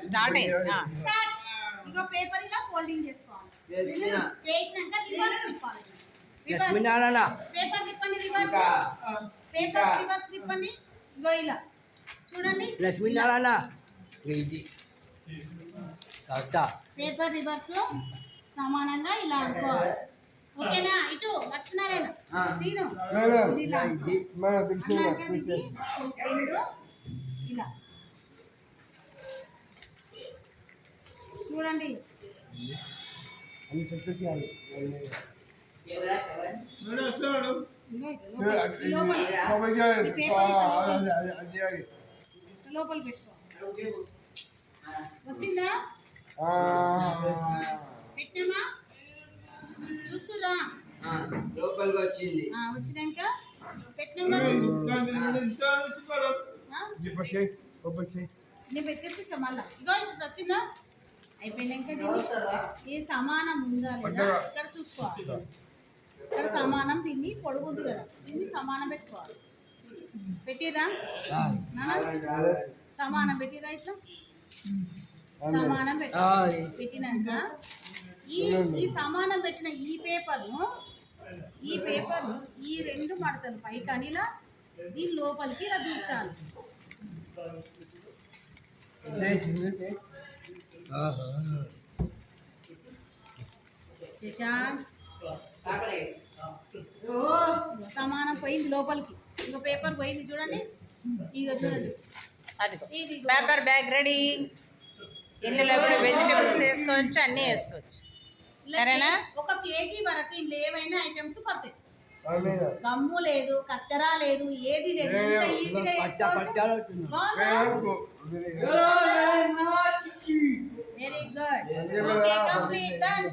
Start అయింది. ఇగో paper ఇలా folding చేసుకోవాలి. చేసినాక రివర్స్ తిప్పాలి. పేపర్ తిప్పండి, రివర్స్ పేపర్ రివర్స్ తిప్పండి. ఇగో ఇలా చూడండి. పేపర్ రివర్స్ సమానంగా ఇలా అనుకోవాలి. ఓకేనా? ఇటు లక్ష్మీనారాయణ సీను ఇలా చూడండి. లోపల పెట్టుకో. వచ్చిందా? పెట్టినమా? చూస్తురా? లోపలికి వచ్చింది. వచ్చినాక పెట్టినా చెప్పిస్తా మళ్ళా. ఇగో ఇప్పుడు వచ్చిందా? అయిపోయినాక ఈ సమానం ఉందా లేదా ఇక్కడ చూసుకోవాలి. ఇక్కడ సమానం, దీన్ని పొడుగుంది కదా, దీన్ని సమానం పెట్టుకోవాలి. పెట్టిరా? సమానం పెట్టిరా? ఇట్లా సమానం పెట్టాలి. పెట్టినాక ఈ సమానం పెట్టిన ఈ పేపర్ను ఈ రెండు మడతలు పైకి అనిలా దీని లోపలికి ఇలా దూర్చాలి. శశాంక్ సమానం పోయింది లోపలికి. ఇంకో పేపర్ పోయింది చూడండి. ఇక చూడండి, అది పేపర్ బ్యాగ్ రెడీ. ఇందులో కూడా వెజిటేబుల్స్ వేసుకోవచ్చు, అన్నీ వేసుకోవచ్చు. సరేనా? 1 kg వరకు ఇందులో ఏమైనా ఐటమ్స్ పడతాయి. గమ్ము లేదు, కత్తెర లేదు, ఏది లేదు. ఎంత ఈజీగా very good. Okay, complete done.